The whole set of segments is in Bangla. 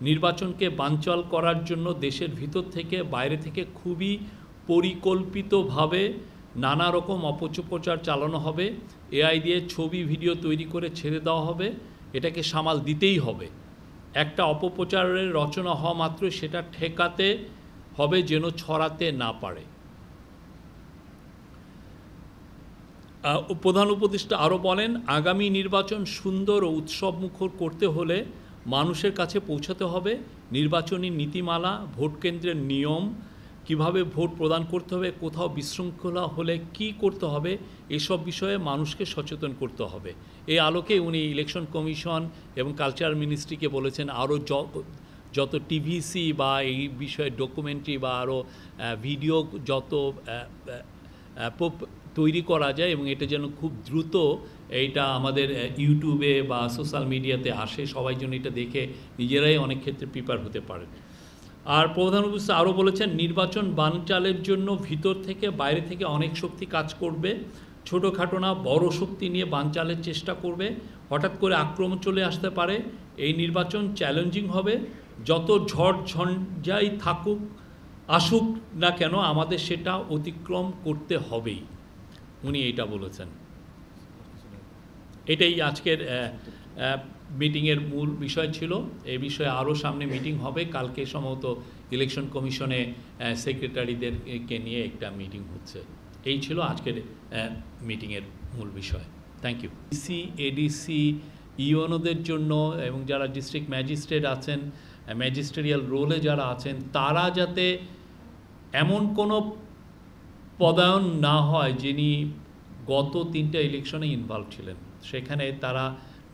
নির্বাচনকে বানচাল করার জন্য দেশের ভিতর থেকে বাইরে থেকে খুবই পরিকল্পিতভাবে নানা রকম অপপ্রচার চালানো হবে, এআই দিয়ে ছবি ভিডিও তৈরি করে ছেড়ে দেওয়া হবে। এটাকে সামাল দিতেই হবে। একটা অপপ্রচারের রচনা হওয়া মাত্রই সেটা ঠেকাতে হবে যেন ছড়াতে না পারে। প্রধান উপদেষ্টা আরও বলেন, আগামী নির্বাচন সুন্দর ও উৎসবমুখর করতে হলে মানুষের কাছে পৌঁছাতে হবে। নির্বাচনী নীতিমালা, ভোট কেন্দ্রের নিয়ম, কিভাবে ভোট প্রদান করতে হবে, কোথাও বিশৃঙ্খলা হলে কি করতে হবে, এসব বিষয়ে মানুষকে সচেতন করতে হবে। এই আলোকে উনি ইলেকশন কমিশন এবং কালচার মিনিস্ট্রিকে বলেছেন আরও যত টিভিসি বা এই বিষয়ে ডকুমেন্টারি বা আরও ভিডিও যত তৈরি করা যায় এবং এটা যেন খুব দ্রুত এইটা আমাদের ইউটিউবে বা সোশ্যাল মিডিয়াতে আসে, সবাই যেন এটা দেখে নিজেরাই অনেক ক্ষেত্রে প্রিপেয়ার হতে পারেন। আর প্রধান উপদেষ্টা আরও বলেছেন, নির্বাচন বানচালের জন্য ভিতর থেকে বাইরে থেকে অনেক শক্তি কাজ করবে। ছোটোখাটো না বড় শক্তি নিয়ে বানচালের চেষ্টা করবে। হঠাৎ করে আক্রমণ চলে আসতে পারে। এই নির্বাচন চ্যালেঞ্জিং হবে। যত ঝড় ঝঞ্ঝাই আসুক না কেন আমাদের সেটা অতিক্রম করতে হবেই। উনি এইটা বলেছেন। এটাই আজকের মিটিংয়ের মূল বিষয় ছিল। এই বিষয়ে আরও সামনে মিটিং হবে। কালকে সম্ভবত ইলেকশন কমিশনে সেক্রেটারিদেরকে নিয়ে একটা মিটিং হচ্ছে। এই ছিল আজকের মিটিংয়ের মূল বিষয়। Thank you. ডিসি, এডিসি, ইউএনওদের জন্য এবং যারা ডিস্ট্রিক্ট ম্যাজিস্ট্রেট আছেন, ম্যাজিস্ট্রেরিয়াল রোলে যারা আছেন, তারা যাতে এমন কোনো পদায়ন না হয় যিনি গত 3টা ইলেকশনে ইনভলভ ছিলেন। সেখানে তারা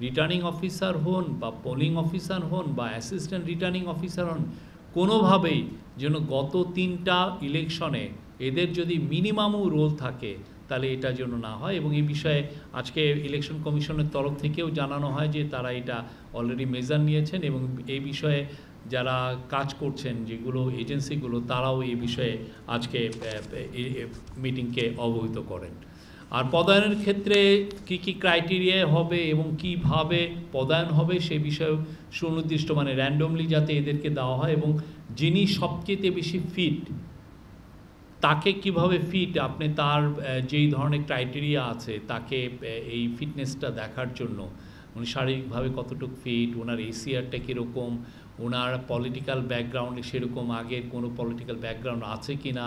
রিটার্নিং অফিসার হন বা পোলিং অফিসার হন বা অ্যাসিস্ট্যান্ট রিটার্নিং অফিসার হন, কোনোভাবেই যেন গত 3টা ইলেকশনে এদের যদি মিনিমামও রোল থাকে তাহলে এটা যেন না হয়। এবং এই বিষয়ে আজকে ইলেকশন কমিশনের তরফ থেকেও জানানো হয় যে তারা এটা অলরেডি মেজার নিয়েছেন এবং এই বিষয়ে যারা কাজ করছেন যেগুলো এজেন্সিগুলো, তারাও এই বিষয়ে আজকে মিটিংকে অবহিত করেন। আর পদায়নের ক্ষেত্রে কি কি ক্রাইটেরিয়া হবে এবং কিভাবে পদায়ন হবে সে বিষয়েও সুনির্দিষ্ট মানে র্যান্ডমলি যাতে এদেরকে দেওয়া হয় এবং যিনি সবচেয়ে বেশি ফিট তাকে কিভাবে ফিট আপনি তার যেই ধরনের ক্রাইটেরিয়া আছে তাকে এই ফিটনেসটা দেখার জন্য উনি শারীরিকভাবে কতটুকু ফিট, ওনার এসিআরটা কীরকম, ওনার পলিটিক্যাল ব্যাকগ্রাউন্ডে সেরকম আগের কোনো পলিটিক্যাল ব্যাকগ্রাউন্ড আছে কি না,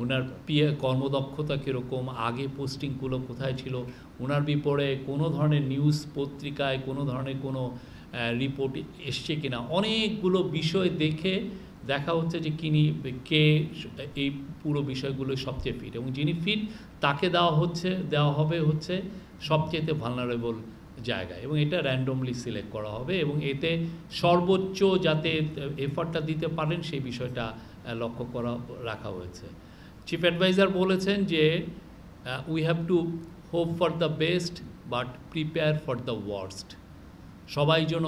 ওনার কর্মদক্ষতা কীরকম, আগে পোস্টিংগুলো কোথায় ছিল, ওনার বিপরে কোনো ধরনের নিউজ পত্রিকায় কোনো ধরনের কোনো রিপোর্ট এসছে কিনা, অনেকগুলো বিষয় দেখে দেখা হচ্ছে যে কে এই পুরো বিষয়গুলো সবচেয়ে ফিট এবং যিনি ফিট তাকে দেওয়া হবে হচ্ছে সবচেয়ে ভালনারেবল জায়গায় এবং এটা র্যান্ডমলি সিলেক্ট করা হবে এবং এতে সর্বোচ্চ যাতে এফর্টটা দিতে পারেন সেই বিষয়টা লক্ষ্য রাখা হয়েছে। চিফ অ্যাডভাইজার বলেছেন যে we have to hope for the best but prepare for the worst. সবাই যেন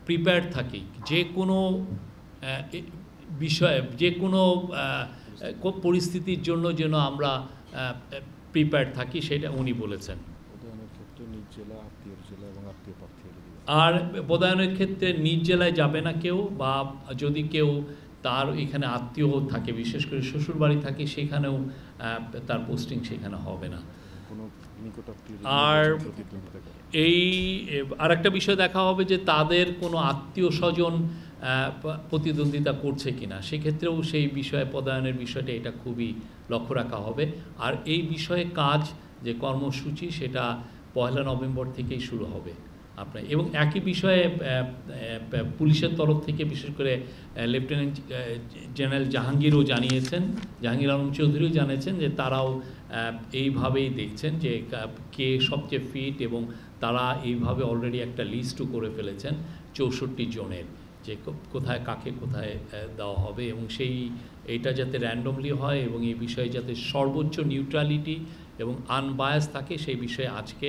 প্রিপেয়ার থাকি, যে কোনো বিষয়ে যে কোনো পরিস্থিতির জন্য যেন আমরা প্রিপেয়ার থাকি, সেটা উনি বলেছেন। আর পদায়নের ক্ষেত্রে নিজ জেলায় যাবে না কেউ, বা যদি কেউ তার এখানে আত্মীয় থাকে, বিশেষ করে শ্বশুরবাড়ি থাকে, সেখানেও তার পোস্টিং সেখানে হবে না। আর এই আরেকটা বিষয় দেখা হবে যে তাদের কোনো আত্মীয় স্বজন প্রতিদ্বন্দ্বিতা করছে কিনা, সেক্ষেত্রেও সেই বিষয়ে পদায়নের বিষয়টা এটা খুবই লক্ষ্য রাখা হবে। আর এই বিষয়ে কাজ যে কর্মসূচি সেটা 1 নভেম্বর থেকেই শুরু হবে আপনার। এবং একই বিষয়ে পুলিশের তরফ থেকে বিশেষ করে লেফটেন্যান্ট জেনারেল জাহাঙ্গীর আলম চৌধুরীও জানিয়েছেন যে তারাও এইভাবেই দেখছেন যে কে সবচেয়ে ফিট এবং তারা এইভাবে অলরেডি একটা লিস্টও করে ফেলেছেন 64 জনের, যে কোথায় কাকে কোথায় দেওয়া হবে এবং এইটা যাতে র্যান্ডমলি হয় এবং এই বিষয়ে যাতে সর্বোচ্চ নিউট্রালিটি এবং আনবায়াস থাকে সেই বিষয়ে আজকে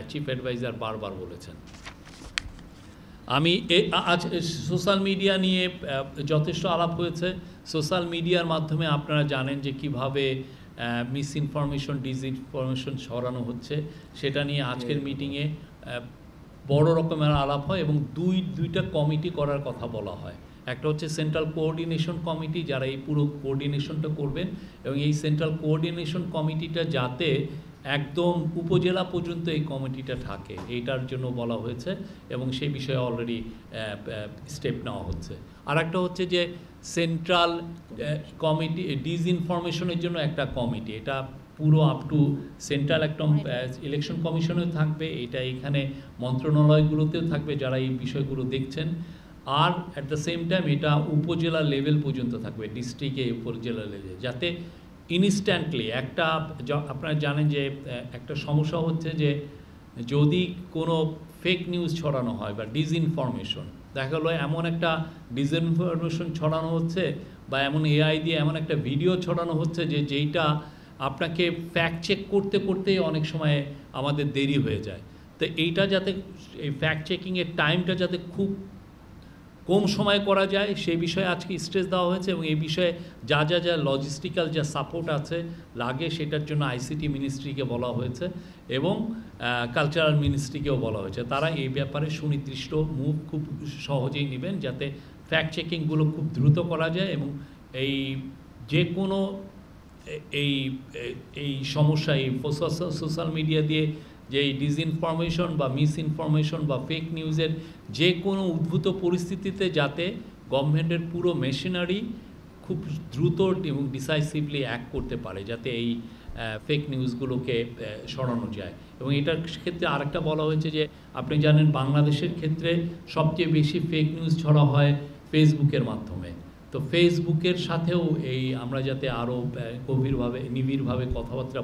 চিফ অ্যাডভাইজার বারবার বলেছেন। আমি আজ সোশ্যাল মিডিয়া নিয়ে যথেষ্ট আলাপ হয়েছে। সোশ্যাল মিডিয়ার মাধ্যমে আপনারা জানেন যে কিভাবে মিসইনফরমেশন ডিসইনফরমেশন ছড়ানো হচ্ছে, সেটা নিয়ে আজকের মিটিংয়ে বড় রকমের আলাপ হয় এবং দুইটা কমিটি করার কথা বলা হয়। একটা হচ্ছে সেন্ট্রাল কোঅর্ডিনেশন কমিটি, যারা এই পুরো কোঅর্ডিনেশনটা করবেন, এবং এই সেন্ট্রাল কোঅর্ডিনেশন কমিটিটা যাতে একদম উপজেলা পর্যন্ত এই কমিটিটা থাকে, এইটার জন্য বলা হয়েছে এবং সেই বিষয়ে অলরেডি স্টেপ নেওয়া হচ্ছে। আর একটা হচ্ছে যে সেন্ট্রাল কমিটি ডিসইনফরমেশনের জন্য একটা কমিটি, এটা পুরো আপ টু সেন্ট্রাল একটা ইলেকশন কমিশনেও থাকবে, এটা এখানে মন্ত্রণালয়গুলোতেও থাকবে যারা এই বিষয়গুলো দেখছেন। আর অ্যাট দ্য সেম টাইম এটা উপজেলা লেভেল পর্যন্ত থাকবে, ডিস্ট্রিক্টে উপজেলা লেভেলে, যাতে ইনস্ট্যান্টলি একটা, আপনারা জানেন যে একটা সমস্যা হচ্ছে যে যদি কোনো ফেক নিউজ ছড়ানো হয় বা ডিসইনফরমেশন, দেখা গেলো এমন একটা ডিসইনফরমেশন ছড়ানো হচ্ছে বা এমন এআই দিয়ে এমন একটা ভিডিও ছড়ানো হচ্ছে যেইটা আপনাকে ফ্যাক্ট চেক করতে করতেই অনেক সময় আমাদের দেরি হয়ে যায়। তো এইটা যাতে, এই ফ্যাক্ট চেকিংয়ের টাইমটা যাতে খুব কম সময় করা যায় সেই বিষয়ে আজকে স্ট্রেস দেওয়া হয়েছে, এবং এই বিষয়ে যা লজিস্টিক্যাল যা সাপোর্ট আছে লাগে সেটার জন্য আইসিটি মিনিস্ট্রিকে বলা হয়েছে এবং কালচারাল মিনিস্ট্রিকেও বলা হয়েছে। তারা এই ব্যাপারে সুনির্দিষ্ট মুভ খুব সহজেই নেবেন যাতে ফ্যাক্ট চেকিংগুলো খুব দ্রুত করা যায় এবং এই যে কোনো এই সমস্যা, এই সোশ্যাল মিডিয়া দিয়ে যে এই ডিসইনফরমেশন বা মিসইনফরমেশন বা ফেক নিউজের যে কোনো উদ্ভূত পরিস্থিতিতে যাতে গভর্নমেন্টের পুরো মেশিনারি খুব দ্রুত এবং ডিসাইসিভলি অ্যাক্ট করতে পারে, যাতে এই ফেক নিউজগুলোকে সরানো যায়। এবং এটার ক্ষেত্রে আরেকটা বলা হয়েছে যে আপনি জানেন বাংলাদেশের ক্ষেত্রে সবচেয়ে বেশি ফেক নিউজ ছড়া হয় ফেসবুকের মাধ্যমে। তো ফেসবুকের সাথেও এই আমরা যাতে আরও গভীরভাবে নিবিড়ভাবে কথাবার্তা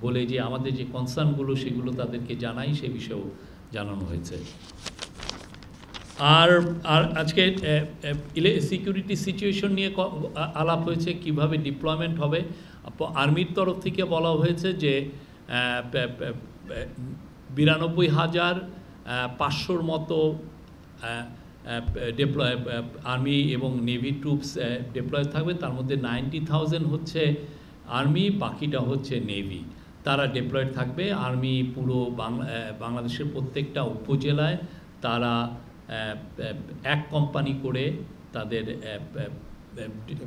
বলে যে আমাদের যে কনসার্নগুলো সেগুলো তাদেরকে জানাই, সে বিষয়েও জানানো হয়েছে। আর আজকে সিকিউরিটি সিচুয়েশন নিয়ে আলাপ হয়েছে, কিভাবে ডিপ্লয়মেন্ট হবে। আর্মির তরফ থেকে বলা হয়েছে যে 92,500 মতো ডিপ্লয় আর্মি এবং নেভি ট্রুপস ডিপ্লয় থাকবে, তার মধ্যে 90,000 হচ্ছে আর্মি, বাকিটা হচ্ছে নেভি, তারা ডিপ্লয়েড থাকবে। আর্মি পুরো বাংলাদেশের প্রত্যেকটা উপজেলায় তারা এক কোম্পানি করে তাদের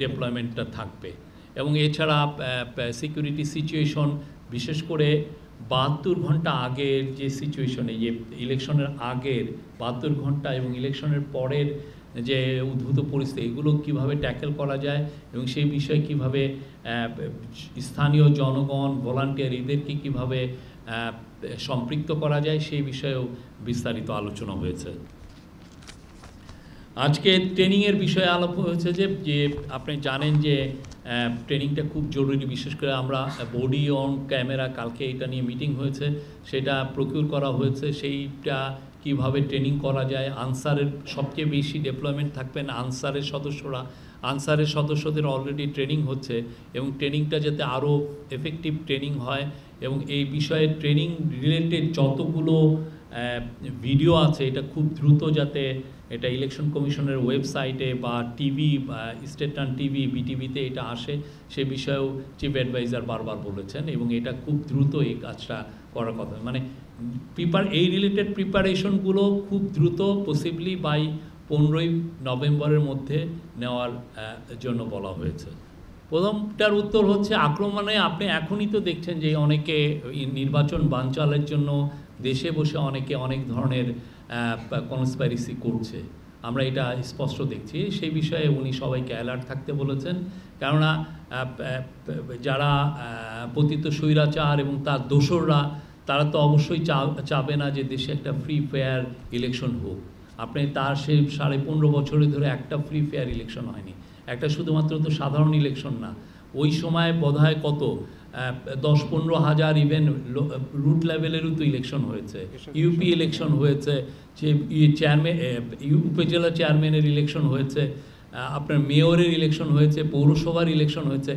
ডিপ্লয়মেন্টটা থাকবে। এবং এছাড়া সিকিউরিটি সিচুয়েশন, বিশেষ করে 72 ঘন্টা আগের যে সিচুয়েশনে, যে ইলেকশনের আগের 72 ঘন্টা এবং ইলেকশনের পরের যে উদ্ভূত পরিস্থিতি, এগুলো কীভাবে ট্যাকেল করা যায় এবং সেই বিষয়ে কীভাবে স্থানীয় জনগণ, ভলান্টিয়ার, এদেরকে কীভাবে সম্পৃক্ত করা যায় সেই বিষয়েও বিস্তারিত আলোচনা হয়েছে। আজকে ট্রেনিংয়ের বিষয়ে আলাপ হয়েছে যে আপনি জানেন যে ট্রেনিংটা খুব জরুরি, বিশেষ করে আমরা বডি অন ক্যামেরা, কালকে এটা নিয়ে মিটিং হয়েছে, সেটা প্রকিউর করা হয়েছে, সেইটা কিভাবে ট্রেনিং করা যায়। আনসারের সবচেয়ে বেশি ডেপ্লয়মেন্ট থাকবেন আনসারের সদস্যরা, আনসারের সদস্যদের অলরেডি ট্রেনিং হচ্ছে এবং ট্রেনিংটা যাতে আরও এফেক্টিভ ট্রেনিং হয় এবং এই বিষয়ে ট্রেনিং রিলেটেড যতগুলো ভিডিও আছে এটা খুব দ্রুত যাতে এটা ইলেকশন কমিশনের ওয়েবসাইটে বা টিভি, স্টেটন টিভি, বিটিভিতে এটা আসে, সে বিষয়েও চিফ অ্যাডভাইজার বারবার বলেছেন এবং এটা খুব দ্রুত এই কাজটা করার কথা। মানে এই রিলেটেড প্রিপারেশনগুলো খুব দ্রুত পসিবলি বাই 15ই নভেম্বরের মধ্যে নেওয়ার জন্য বলা হয়েছে। প্রথমটার উত্তর হচ্ছে আক্রমণে আপনি এখনই তো দেখছেন যে অনেকে নির্বাচন বানচালের জন্য দেশে বসে অনেকে অনেক ধরনের কনস্পাইরেসি করছে, আমরা এটা স্পষ্ট দেখছি। সেই বিষয়ে উনি সবাইকে অ্যালার্ট থাকতে বলেছেন, কেননা যারা পতিত স্বৈরাচার এবং তার দোসররা, তারা তো অবশ্যই চাবে না যে দেশে একটা ফ্রি ফেয়ার ইলেকশন হোক। আপনি তার সেই 15.5 বছরে ধরে একটা ফ্রি ফেয়ার ইলেকশন হয়নি, একটা শুধুমাত্র তো সাধারণ ইলেকশন না, ওই সময় বোধহয় কত 10-15 হাজার ইভেন রুট লেভেলেরও তো ইলেকশন হয়েছে, ইউপি ইলেকশন হয়েছে, যে চেয়ারম্যান, উপজেলা চেয়ারম্যানের ইলেকশন হয়েছে, আপনার মেয়রের ইলেকশন হয়েছে, পৌরসভার ইলেকশন হয়েছে,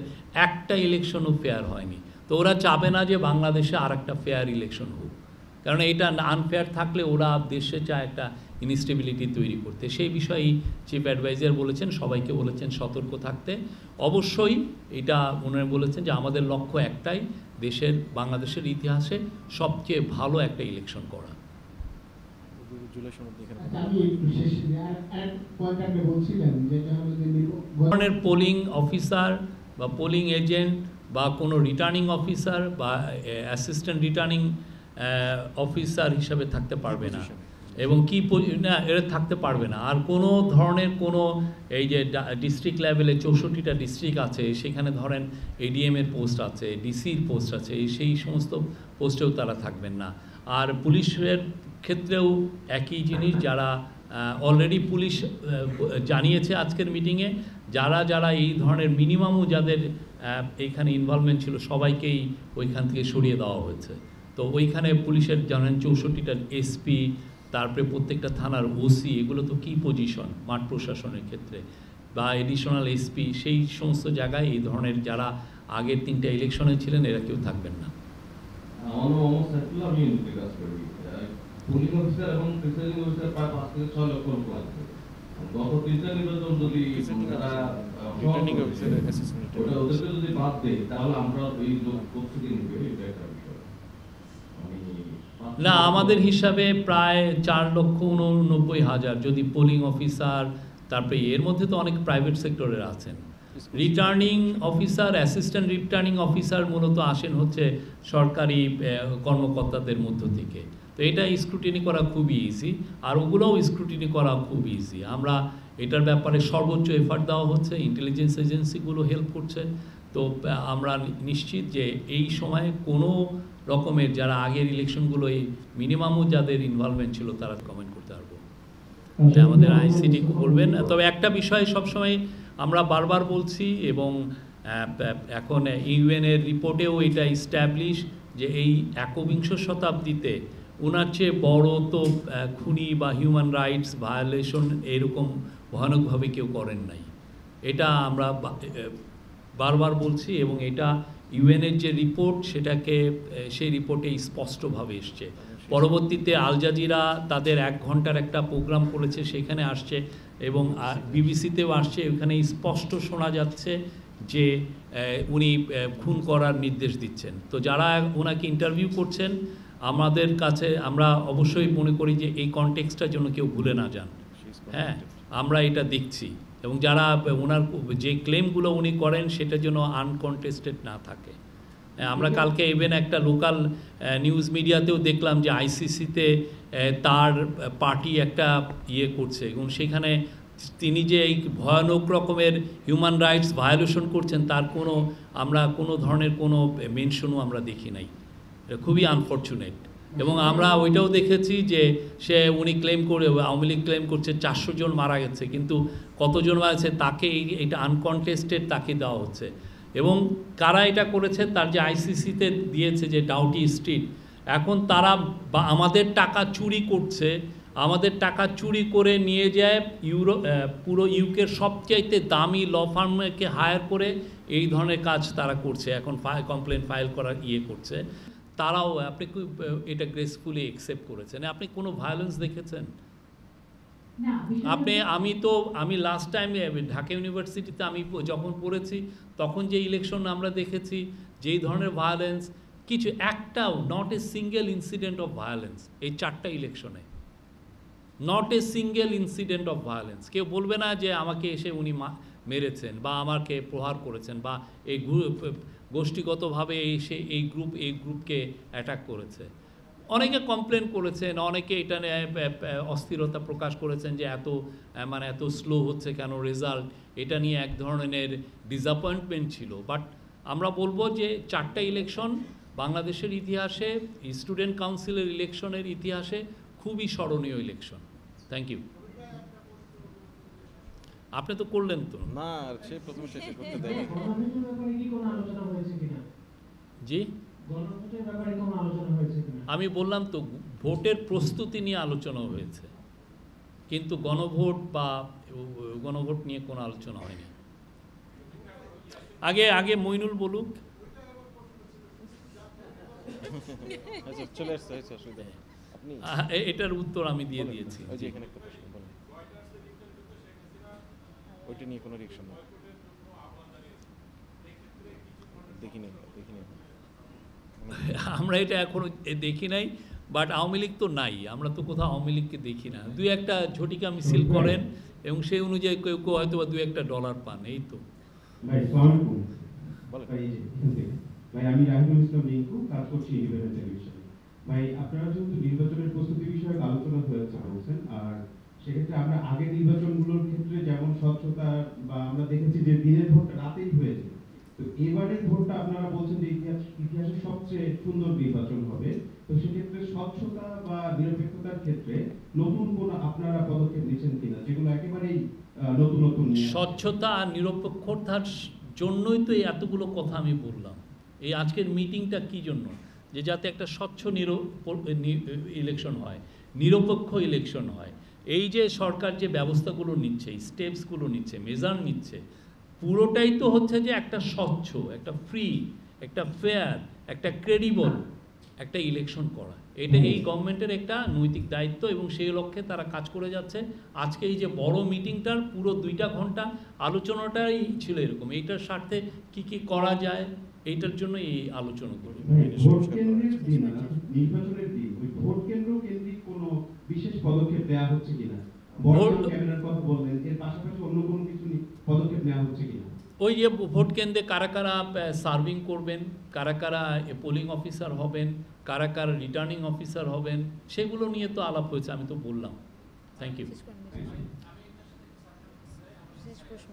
একটা ইলেকশনও ফেয়ার হয়নি। তো ওরা চাবে না যে বাংলাদেশে আর একটা ফেয়ার ইলেকশন হোক, কারণ এটা আনফেয়ার থাকলে ওরা দেশে চায় একটা ইনস্টেবিলিটি তৈরি করতে। সেই বিষয়েই চিফ অ্যাডভাইজার বলেছেন, সবাইকে বলেছেন সতর্ক থাকতে। অবশ্যই এটা মনে বলেছেন যে আমাদের লক্ষ্য একটাই, বাংলাদেশের ইতিহাসে সবচেয়ে ভালো একটা ইলেকশন করা। জুলাই সনদ এখানে আমি বিশেষ এক পয়েন্ট আপনি বলছিলেন যেটা হলো যে ধরনের পোলিং অফিসার বা পোলিং এজেন্ট বা কোনো রিটার্নিং অফিসার বা অ্যাসিস্ট্যান্ট রিটার্নিং অফিসার হিসাবে থাকতে পারবে না, এবং কি না এরা থাকতে পারবে না। আর কোনো ধরনের কোনো এই যে ডিস্ট্রিক্ট লেভেলে 64টা ডিস্ট্রিক্ট আছে, সেখানে ধরেন এডিএমের পোস্ট আছে, ডিসির পোস্ট আছে, সেই সমস্ত পোস্টেও তারা থাকবেন না। আর পুলিশের ক্ষেত্রেও একই জিনিস, যারা অলরেডি পুলিশ জানিয়েছে আজকের মিটিংয়ে, যারা এই ধরনের মিনিমামও যাদের এইখানে ইনভলভমেন্ট ছিল সবাইকেই ওইখান থেকে সরিয়ে দেওয়া হয়েছে। তো ওইখানে পুলিশের জানেন 64টা এসপি, তারপরে প্রত্যেকটা থানার ওসি, এগুলো তো কী পজিশন মাঠ প্রশাসনের ক্ষেত্রে, বা এডিশনাল এসপি, সেই সমস্ত জায়গায় এই ধরনের যারা আগের 3টা ইলেকশনে ছিলেন এরা কেউ থাকবেন না। পুলিশ অফিসার এবং প্রিসাইডিং অফিসার প্রায় 5 থেকে 6 লক্ষ লোক লাগবে। গত 3টা নির্বাচন যদি তারা রিটার্নিং অফিসার অ্যাসিস্ট্যান্ট ওদেরকে যদি বাদ দেয় তাহলে আমরা এই লোক প্রস্তুতি নিবে, এটা একটা বিষয়। না, আমাদের হিসাবে প্রায় 4,89,000 যদি পোলিং অফিসার, তারপরে এর মধ্যে তো অনেক প্রাইভেট সেক্টরের আছেন। Returning officer, assistant returning officer মূলত আসেন হচ্ছে সরকারি কর্মকর্তাদের মধ্য থেকে। তো এটা স্ক্রুটিনি করা খুবই ইজি, আর ওগুলোও স্ক্রুটিনি করা খুব ইজি। আমরা এটার ব্যাপারে সর্বোচ্চ এফার্ট দেওয়া হচ্ছে, ইন্টেলিজেন্স এজেন্সিগুলো হেল্প করছে। তো আমরা নিশ্চিত যে এই সময়ে কোনো রকমের যারা আগের ইলেকশনগুলো এই মিনিমামও যাদের ইনভলভমেন্ট ছিল তারা কমেন্ট করতে পারবো, আমাদের আইসিটি বলবেন। তবে একটা বিষয় সবসময় আমরা বারবার বলছি, এবং এখন ইউএনের রিপোর্টেও এটা ইস্টাবলিশ, যে এই 21শ শতাব্দীতে ওনার চেয়ে বড় তো খুনি বা হিউম্যান রাইটস ভায়োলেশন এরকম ভয়ানকভাবে কেউ করেন নাই। এটা আমরা বারবার বলছি, এবং এটা ইউএনের যে রিপোর্ট সেটাকে সেই রিপোর্টে স্পষ্টভাবে এসছে। পরবর্তীতে আল জাজিরা তাদের 1 ঘন্টার একটা প্রোগ্রাম করেছে, সেখানে আসছে, এবং বিবিসিতেও আসছে। ওখানে স্পষ্ট শোনা যাচ্ছে যে উনি খুন করার নির্দেশ দিচ্ছেন। তো যারা ওনাকে ইন্টারভিউ করছেন, আমাদের কাছে আমরা অবশ্যই মনে করি যে এই কনটেক্সটটার জন্য কেউ ভুলে না যান। হ্যাঁ, আমরা এটা দেখছি, এবং যারা ওনার যে ক্লেমগুলো উনি করেন সেটা যেন আনকনটেস্টেড না থাকে। আমরা কালকে ইভেন একটা লোকাল নিউজ মিডিয়াতেও দেখলাম যে আইসিসিতে তার পার্টি একটা করছে, এবং সেখানে তিনি যে এই ভয়ানক রকমের হিউম্যান রাইটস ভায়োলেশন করছেন তার আমরা কোনো ধরনের কোনো মেনশনও আমরা দেখি নাই। এটা খুবই আনফর্চুনেট। এবং আমরা ওইটাও দেখেছি যে উনি ক্লেম করে, আওয়ামী লীগ ক্লেম করছে 400 জন মারা গেছে, কিন্তু কতজন মারা গেছে তাকে এটা আনকনটেস্টেড তাকে দেওয়া হচ্ছে। এবং কারা এটা করেছে, তার যে আইসিসিতে দিয়েছে যে ডাউটি স্ট্রিট, এখন তারা বা আমাদের টাকা চুরি করছে, আমাদের টাকা চুরি করে নিয়ে যায় পুরো ইউকের সবচাইতে দামি ল ফার্মকে হায়ার করে এই ধরনের কাজ তারা করছে, এখন কমপ্লেন ফাইল করার করছে। তারাও আপনি এটা গ্রেসফুলি অ্যাকসেপ্ট করেছেন। আপনি কোনো ভায়োলেন্স দেখেছেন? আমি লাস্ট টাইম ঢাকা ইউনিভার্সিটিতে আমি যখন পড়েছি তখন যে ইলেকশন আমরা দেখেছি, যেই ধরনের ভায়োলেন্স, একটাও not a single incident of violence এই 4টা ইলেকশনে, not a single incident of violence. কেউ বলবে না যে আমাকে এসে উনি মেরেছেন বা আমাকে প্রহার করেছেন বা এই গোষ্ঠীগতভাবে এসে এই গ্রুপকে অ্যাটাক করেছে। অনেকে কমপ্লেন করেছেন, অনেকে এটা নিয়ে অস্থিরতা প্রকাশ করেছেন যে এত স্লো হচ্ছে কেন রেজাল্ট, এটা নিয়ে এক ধরনের ডিসঅ্যাপয়েন্টমেন্ট ছিল। বাট আমরা বলবো যে 4টা ইলেকশন বাংলাদেশের ইতিহাসে, স্টুডেন্ট কাউন্সিলের ইলেকশনের ইতিহাসে খুবই স্মরণীয় ইলেকশন। Thank you. আপনি তো করলেন তো না, সে প্রথমে শেষ করতে দেয়নি। জি, আমি বললাম তো ভোটের প্রস্তুতি নিয়ে আলোচনা হয়েছে, কিন্তু গণভোট নিয়ে কোনো আলোচনা হয়নি। আগে মইনুল বলুক। চলে আসছে, অসুবিধা নেই। এটার উত্তর আমি দিয়ে দিয়েছি। এখানে একটা প্রশ্ন বলেন, ওইটা নিয়ে কোনো রিঅ্যাকশন না। দেখিনি। আমরা এটা এখনো দেখি নাই, বাট আওয়ামী লীগ তো নাই, আমরা তো কোথাও আওয়ামী লীগকে দেখি না। দুই একটা ঝটিকা মিছিল করেন এবং সেই অনুযায়ী কেউ কেউ হয়তো বা $2 পান, এই তো। ভাই সালাম আলাইকুম। বলেন। ভাই এখান থেকে। ভাই আমি রাহিমুল ইসলাম রিঙ্কু, কাজ করছি ইন্ডিপেন্ডেন্ট টেলিভিশনে। ভাই আপনারা যেহেতু নির্বাচনের প্রস্তুতি বিষয়ে আলোচনা হয়েছে বলছেন, আর সেক্ষেত্রে আমরা আগের নির্বাচনগুলোর ক্ষেত্রে যেমন স্বচ্ছতা বা আমরা দেখেছি যে দিনের ভোটটা রাতেই হয়েছে, তো এবারের ভোটটা আপনারা বলছেন যে ইতিহাসের সবচেয়ে সুন্দর নির্বাচন হবে, তো সেক্ষেত্রে স্বচ্ছতা বা নিরপেক্ষতার ক্ষেত্রে নতুন কোনো আপনারা পদক্ষেপ নিচ্ছেন কিনা, যেগুলো একেবারেই নতুন নতুন নিয়ে আসছে? স্বচ্ছতা আর নিরপেক্ষতার জন্যই তো এই এতগুলো কথা আমি বললাম। এই আজকের মিটিংটা কি জন্য, যে যাতে একটা স্বচ্ছ ইলেকশন হয়, নিরপেক্ষ ইলেকশন হয়। এই যে সরকার যে ব্যবস্থাগুলো নিচ্ছে, স্টেপসগুলো নিচ্ছে, মেজার নিচ্ছে, পুরোটাই তো হচ্ছে যে একটা স্বচ্ছ, একটা ফ্রি, একটা ফেয়ার, একটা ক্রেডিবল একটা ইলেকশন করা। এটা এই গভর্নমেন্টের একটা নৈতিক দায়িত্ব এবং সেই লক্ষ্যে তারা কাজ করে যাচ্ছে। আজকে এই যে বড় মিটিংটার পুরো 2 ঘন্টা আলোচনাটাই ছিল এরকম, এইটার স্বার্থে কি কি করা যায় এইটার জন্য এই আলোচনাগুলো। ভাই, ভোট কেন্দ্রের দিন, নির্বাচনের দিন, ওই ভোট কেন্দ্র কেন্দ্রিক কোনো বিশেষ পদক্ষেপ নেওয়া হচ্ছে কিনা? বর্তমান ক্যামেরার কথা বললেন, এর পাশাপাশি অন্য কোনো কিছু পদক্ষেপ নেওয়া হচ্ছে কিনা? ওই যে ভোট কেন্দ্রে কারা কারা সার্ভিং করবেন, কারা কারা পোলিং অফিসার হবেন, কারা কারা রিটার্নিং অফিসার হবেন, সেগুলো নিয়ে তো আলাপ হয়েছে, আমি তো বললাম। Thank you. শেষ প্রশ্ন।